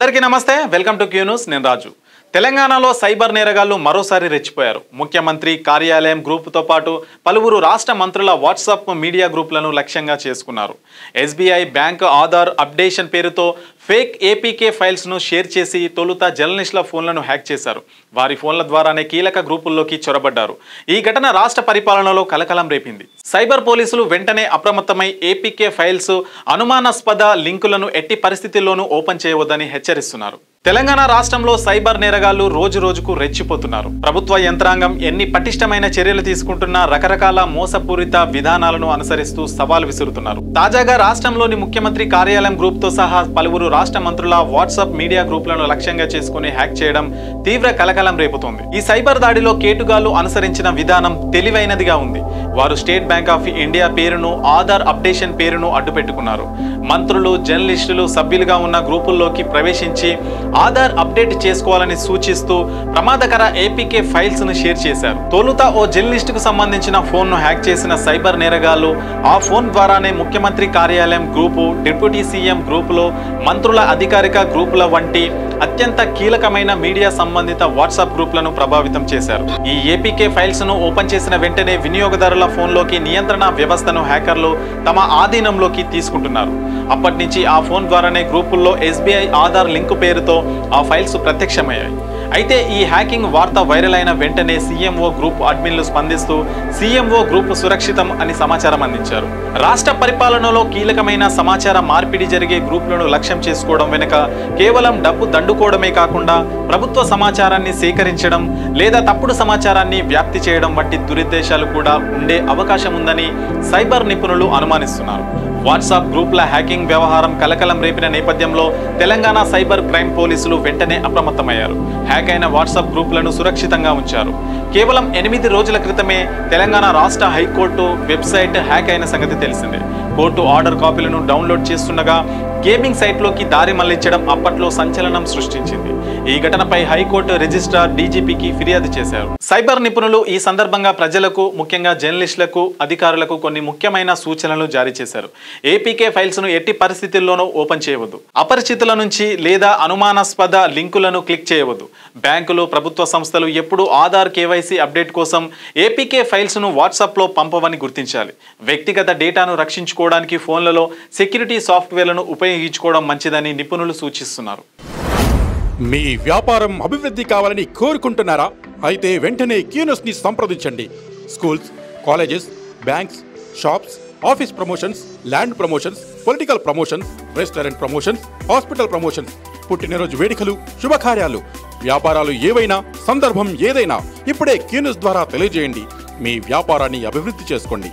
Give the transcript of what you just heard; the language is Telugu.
అందరికీ నమస్తే, వెల్కమ్ టు క్యూ న్యూస్. నేను రాజు. తెలంగాణలో సైబర్ నేరగాళ్లు మరోసారి రెచ్చిపోయారు. ముఖ్యమంత్రి కార్యాలయం గ్రూపుతో పాటు పలువురు రాష్ట్ర మంత్రుల వాట్సాప్ మీడియా గ్రూపులను లక్ష్యంగా చేసుకున్నారు. ఎస్బీఐ బ్యాంక్ ఆధార్ అప్డేషన్ పేరుతో ఫేక్ ఏపీకే ఫైల్స్ను షేర్ చేసి తొలుత జర్నలిస్టుల ఫోన్లను హ్యాక్ చేశారు. వారి ఫోన్ల ద్వారానే కీలక గ్రూపుల్లోకి చొరబడ్డారు. ఈ ఘటన రాష్ట్ర పరిపాలనలో కలకలం రేపింది. సైబర్ పోలీసులు వెంటనే అప్రమత్తమై ఏపీకే ఫైల్స్ అనుమానాస్పద లింకులను ఎట్టి పరిస్థితుల్లోనూ ఓపెన్ చేయవద్దని హెచ్చరిస్తున్నారు. తెలంగాణ రాష్ట్రంలో సైబర్ నేరగాళ్లు రోజు రోజుకు రెచ్చిపోతున్నారు. ప్రభుత్వ యంత్రాంగం ఎన్ని పటిష్టమైన చర్యలు తీసుకుంటున్నా రకరకాల మోసపూరిత విధానాలను అనుసరిస్తూ సవాల్ విసురుతున్నారు. తాజాగా రాష్ట్రంలోని ముఖ్యమంత్రి కార్యాలయం గ్రూప్తో సహా పలువురు రాష్ట్ర మంత్రుల వాట్సాప్ మీడియా గ్రూపులను లక్ష్యంగా చేసుకుని హ్యాక్ చేయడం తీవ్ర కలకలం రేపుతోంది. ఈ సైబర్ దాడిలో కేటుగాళ్లు అనుసరించిన విధానం తెలివైనదిగా ఉంది. వారు స్టేట్ బ్యాంక్ ఆఫ్ ఇండియా పేరును, ఆధార్ అప్డేషన్ పేరును అడ్డుపెట్టుకున్నారు. మంత్రులు, జర్నలిస్టులు సభ్యులుగా ఉన్న గ్రూపుల్లోకి ప్రవేశించి ఆధార్ అప్డేట్ చేసుకోవాలని సూచిస్తూ ప్రమాదకర ఏపీకే ఫైల్స్ ను షేర్ చేశారు. తొలుత ఓ జర్నలిస్ట్ కు సంబంధించిన ఫోన్ ను హ్యాక్ చేసిన సైబర్ నేరగాళ్లు ఆ ఫోన్ ద్వారానే ముఖ్యమంత్రి కార్యాలయం గ్రూపు, డిప్యూటీ సీఎం గ్రూపులో, మంత్రుల అధికారిక గ్రూపుల వంటి అత్యంత కీలకమైన మీడియా సంబంధిత వాట్సాప్ గ్రూపులను ప్రభావితం చేశారు. ఈ ఏపీకే ఫైల్స్ ను ఓపెన్ చేసిన వెంటనే వినియోగదారుల ఫోన్లోకి నియంత్రణ వ్యవస్థను హ్యాకర్లు తమ ఆధీనంలోకి తీసుకుంటున్నారు. అప్పటి నుంచి ఆ ఫోన్ ద్వారానే గ్రూపుల్లో ఎస్బీఐ ఆధార్ లింకు పేరుతో ఆ ఫైల్స్ ప్రత్యక్షమయ్యాయి. అయితే ఈ హ్యాకింగ్ వార్త వైరల్ అయిన వెంటనే సీఎంఓ గ్రూప్ అడ్మిన్లు స్పందిస్తూ సీఎంఓ గ్రూప్ సురక్షితం అని సమాచారం అందించారు. రాష్ట్ర పరిపాలనలో కీలకమైన సమాచార మార్పిడి జరిగే గ్రూపులను లక్ష్యం చేసుకోవడం వెనుక కేవలం డబ్బు దండుకోవడమే కాకుండా ప్రభుత్వ సమాచారాన్ని సేకరించడం లేదా తప్పుడు సమాచారాన్ని వ్యాప్తి చేయడం వంటి దురుద్దేశాలు కూడా ఉండే అవకాశం ఉందని సైబర్ నిపుణులు అనుమానిస్తున్నారు. వాట్సాప్ గ్రూపుల హ్యాకింగ్ వ్యవహారం కలకలం రేపిన నేపథ్యంలో తెలంగాణ సైబర్ క్రైమ్ పోలీసులు వెంటనే అప్రమత్తమయ్యారు. హ్యాక్ అయిన వాట్సాప్ గ్రూపులను సురక్షితంగా ఉంచారు. కేవలం 8 రోజుల క్రితమే తెలంగాణ రాష్ట్ర హైకోర్టు వెబ్సైట్ హ్యాక్ అయిన సంగతి తెలిసిందే. కోర్టు ఆర్డర్ కాపీలను డౌన్లోడ్ చేస్తుండగా గేమింగ్ సైట్లోకి దారి మళ్లించడం అప్పట్లో సంచలనం సృష్టించింది. ఈ ఘటనపై హైకోర్టు రిజిస్ట్రార్ డీజీపీకి ఫిర్యాదు చేశారు. సైబర్ నిపుణులు ఈ సందర్భంగా ప్రజలకు, ముఖ్యంగా జర్నలిస్టులకు, అధికారులకు కొన్ని ముఖ్యమైన సూచనలు జారీ చేశారు. ఏపీకే ఫైల్స్ ను ఎట్టి పరిస్థితుల్లోనూ ఓపెన్ చేయవద్దు. అపరిచితుల నుంచి లేదా అనుమానాస్పద లింకులను క్లిక్ చేయవద్దు. బ్యాంకులు, ప్రభుత్వ సంస్థలు ఎప్పుడూ ఆధార్ కేవైసీ అప్డేట్ కోసం ఏపీకే ఫైల్స్ ను వాట్సాప్ లో పంపవని గుర్తించాలి. వ్యక్తిగత డేటాను రక్షించుకోవడానికి ఫోన్లలో సెక్యూరిటీ సాఫ్ట్వేర్లను ఉపయోగించుకోవడం మంచిదని నిపుణులు సూచిస్తున్నారు. మీ వ్యాపారం అభివృద్ధి కావాలని కోరుకుంటున్నారా? అయితే వెంటనే క్యూ న్యూస్ ని సంప్రదించండి. Schools, colleges, banks, shops, office promotions, land promotions, political promotions, restaurant promotions, hospital promotions, పుట్టినరోజు వేడుకలు, శుభకార్యాలు, వ్యాపారాలు ఏవైనా, సందర్భం ఏదైనా ఇప్పుడే క్యూ న్యూస్ ద్వారా తెలియజేయండి. మీ వ్యాపారాన్ని అభివృద్ధి చేసుకోండి.